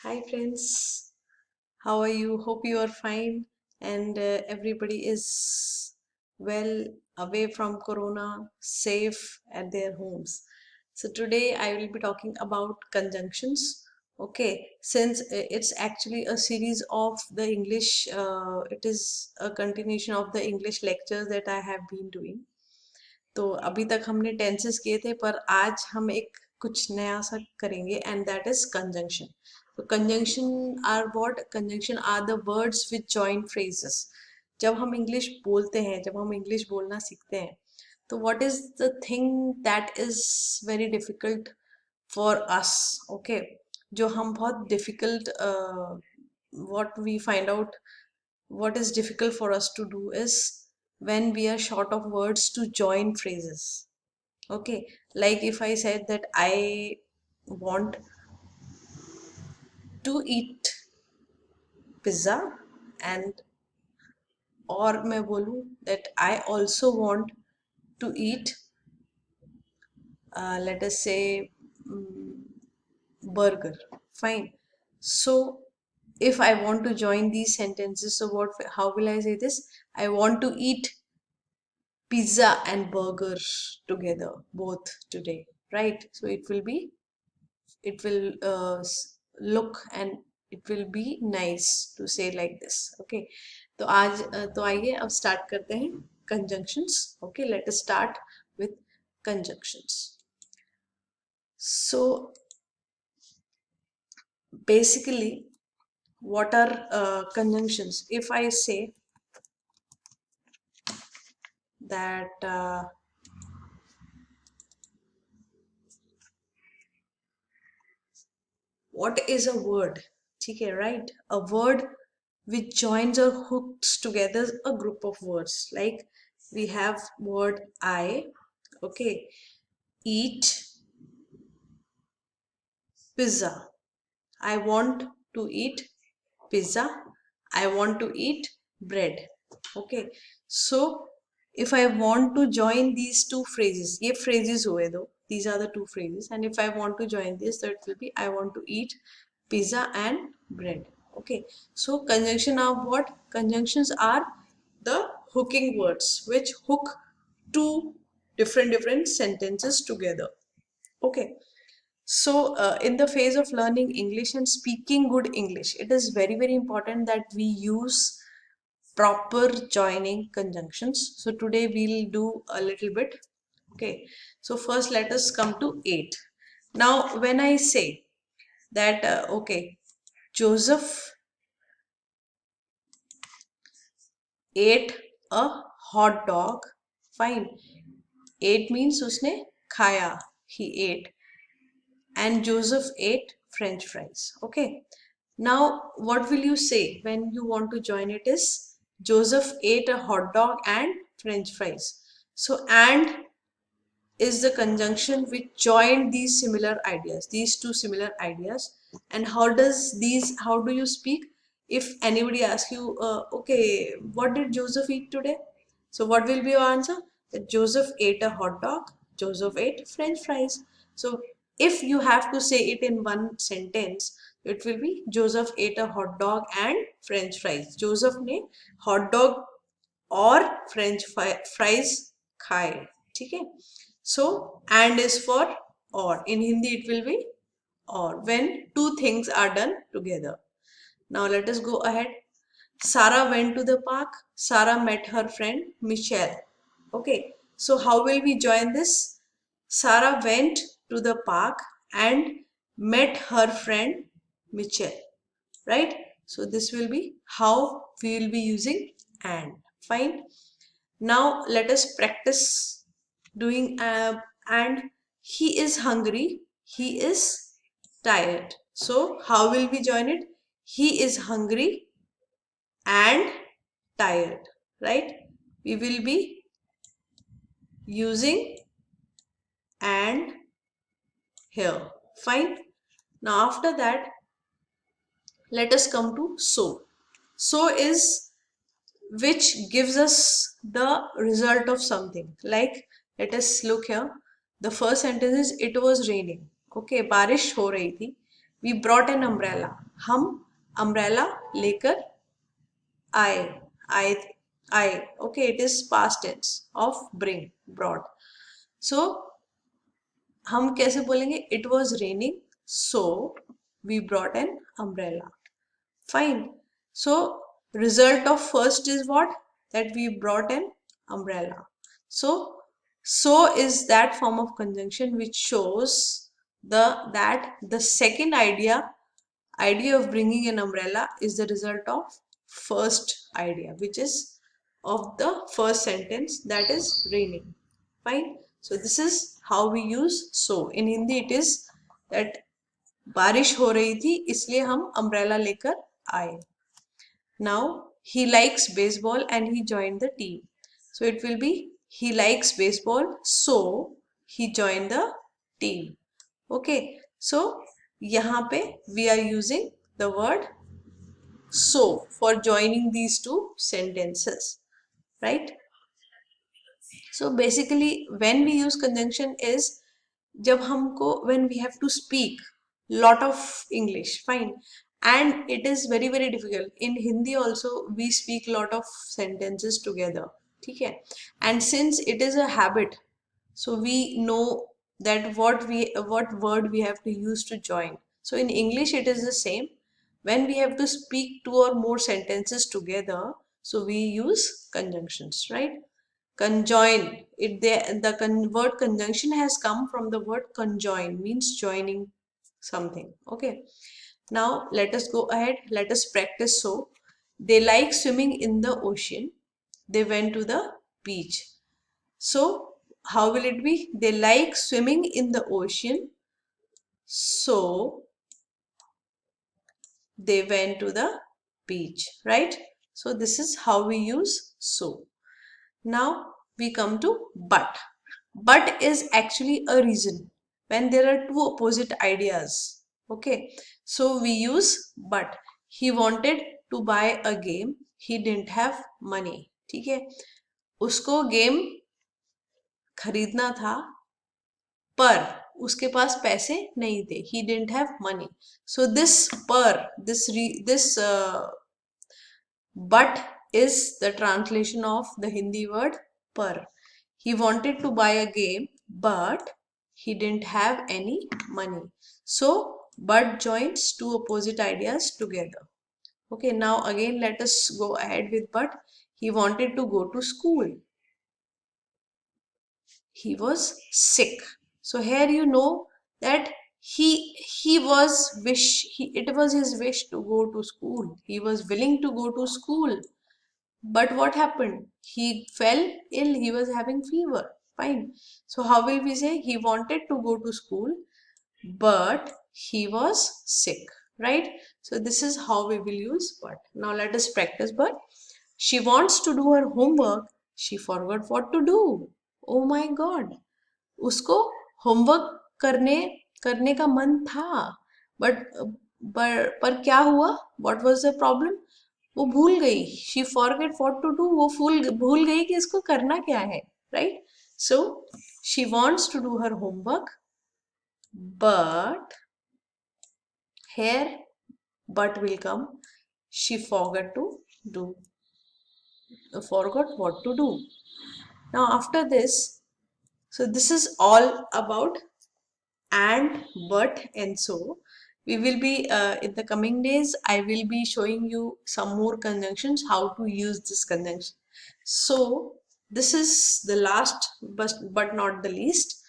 Hi friends, how are you? Hope you are fine and everybody is well away from corona, safe at their homes. So today I will be talking about conjunctions. Okay, since it's actually a series of the English, it is a continuation of the English lectures that I have been doing. तो अभी तक हमने tenses किए थे पर आज हम एक कुछ नया सा करेंगे एंड दैट इज कंजंक्शन. तो conjunction are what? Conjunction are the words which join phrases. जब हम इंग्लिश बोलते हैं, जब हम इंग्लिश बोलना सीखते हैं, तो what is the thing that is very difficult for us? Okay, जो हम बहुत difficult what we find out what is difficult for us to do is when we are short of words to join phrases. Okay, like if I said that I want to eat pizza and or मैं बोलूं that I also want to eat let us say burger. Fine. So if I want to join these sentences, so what, how will I say this? I want to eat pizza and burger together both today, right? So it will look and it will be nice to say like this. Okay, तो आज तो आइए अब start करते हैं conjunctions. Okay, let us start with conjunctions. So basically what are conjunctions? If I say that what is a word? ठीक है, right? A word which joins or hooks together a group of words. Like we have word I, okay, eat pizza. I want to eat pizza. I want to eat bread. Okay, so if I want to join these two phrases, ये phrases हुए दो, these are the two phrases, and if I want to join this, that will be I want to eat pizza and bread. Okay, so conjunction of what? Conjunctions are the hooking words which hook two different sentences together. Okay, so in the phase of learning English and speaking good English, it is very important that we use proper joining conjunctions. So today we'll do a little bit. Okay, so first let us come to 8. Now when I say that okay, Joseph ate a hot dog, fine, ate means उसने खाया, he ate, and Joseph ate French fries. Okay, now what will you say when you want to join it is Joseph ate a hot dog and French fries. So and is the conjunction which joined these similar ideas, these two similar ideas. And how do you speak? If anybody asks you, okay, what did Joseph eat today? So what will be your answer? That Joseph ate a hot dog, Joseph ate French fries. So if you have to say it in one sentence, it will be Joseph ate a hot dog and French fries. Joseph ने hot dog और French fries खाए. ठीक है? So and is for or. In Hindi it will be or when two things are done together. Now let us go ahead. Sarah went to the park. Sarah met her friend Michelle. Okay, so how will we join this? Sarah went to the park and met her friend Michelle, right? So this will be how we will be using and. Fine. Now let us practice doing and. He is hungry, he is tired. So how will we join it? He is hungry and tired, right? We will be using and here. Fine. Now after that let us come to so. So is which gives us the result of something. Like let us look here. The first sentence is it was raining. Okay, बारिश हो रही थी. We brought an umbrella. हम umbrella लेकर आए आए आए okay it is past tense of bring brought so हम कैसे बोलेंगे it was raining so we brought an umbrella fine so result of first is what that we brought an umbrella so so is that form of conjunction which shows that the second idea of bringing an umbrella is the result of first idea which is of the first sentence that is raining fine so this is how we use so in Hindi it is that बारिश हो रही थी इसलिए हम umbrella लेकर आए now he likes baseball and he joined the team so it will be he likes baseball so he joined the team okay so यहाँ पे we are using the word so for joining these two sentences right so basically when we use conjunction is जब हमको when we have to speak lot of English fine and it is very difficult in Hindi also we speak lot of sentences together ठीक है and since it is a habit so we know that what word we have to use to join so in English it is the same when we have to speak two or more sentences together so we use conjunctions right conjoin the word conjunction has come from the word conjoin means joining something okay now let us go ahead let us practice so they like swimming in the ocean they went to the beach so how will it be they like swimming in the ocean so they went to the beach right so this is how we use so now we come to but but is actually a reason when there are two opposite ideas okay so we use but he wanted to buy a game he didn't have money ठीक है उसको game खरीदना था पर उसके पास पैसे नहीं थे he didn't have money so this पर this but is the translation of the Hindi word par. He wanted to buy a game, but he didn't have any money. So, but joins two opposite ideas together. Okay, now again let us go ahead with but. He wanted to go to school. He was sick. So here you know that he was it was his wish to go to school. He was willing to go to school. But what happened? He fell ill. He was having fever. Fine. So how will we say he wanted to go to school, but he was sick, right? So this is how we will use but. Now let us practice but. She wants to do her homework. She forgot what to do. Oh my God. उसको homework करने का मन था but पर क्या हुआ what was the problem वो भूल गई she forget what to do वो भूल गई कि इसको करना क्या है right so she wants to do her homework but here but will come she forgot to do forgot what to do now after this so this is all about and but and so we will be in the coming days I will be showing you some more conjunctions how to use this conjunction so this is the last but not the least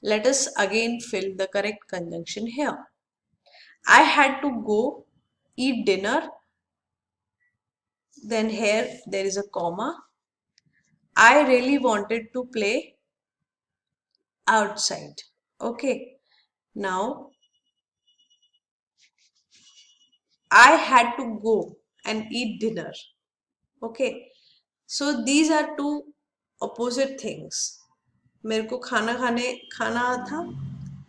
let us again fill the correct conjunction here I had to go eat dinner then here there is a comma I really wanted to play outside okay now I had to go and eat dinner. Okay. So these are two opposite things. मेरे को खाना था.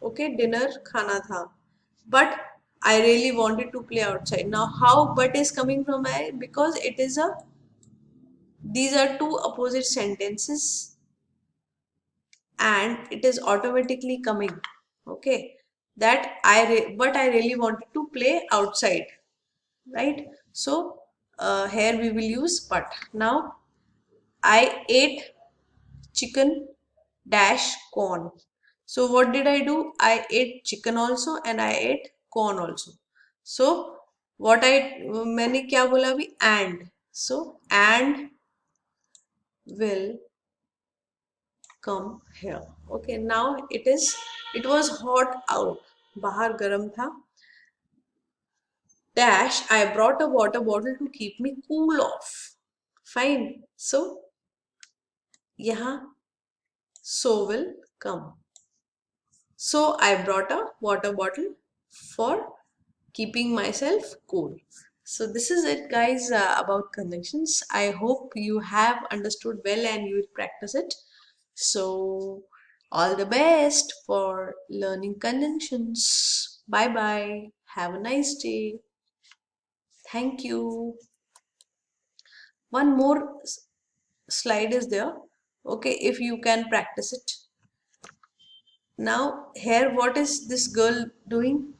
Okay, dinner खाना था. But I really wanted to play outside. Now how but is coming from I? Because it is these are two opposite sentences and it is automatically coming. Okay. That but I really wanted to play outside. right? So here we will use but. Now I ate chicken dash corn. So what did I do? I ate chicken also and I ate corn also. So what I मैंने क्या बोला अभी? And. So and will come here. Okay, now it was hot out. बाहर गर्म था. Dash, I brought a water bottle to keep me cool off. Fine. So यहाँ so will come. So I brought a water bottle for keeping myself cool. So this is it, guys, about conjunctions. I hope you have understood well and you will practice it. So all the best for learning conjunctions. Bye bye. Have a nice day. Thank you. One more slide is there. Okay, if you can practice it. Now here what is this girl doing?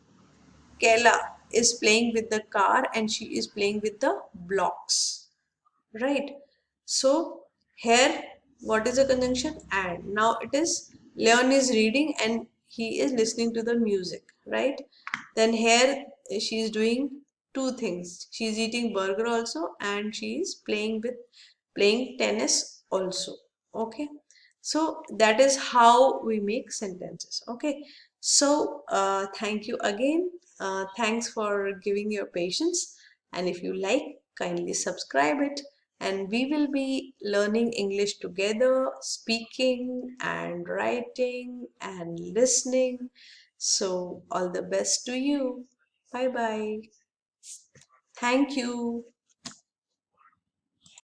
Kayla is playing with the car and she is playing with the blocks, right? So here what is the conjunction? And now it is Leon is reading and he is listening to the music, right? Then here she is doing two things. She is eating burger also and she is playing tennis also. Okay, so that is how we make sentences. Okay, so thank you again. Thanks for giving your patience, and if you like, kindly subscribe it, and we will be learning English together, speaking and writing and listening. So all the best to you. Bye bye. Thank you.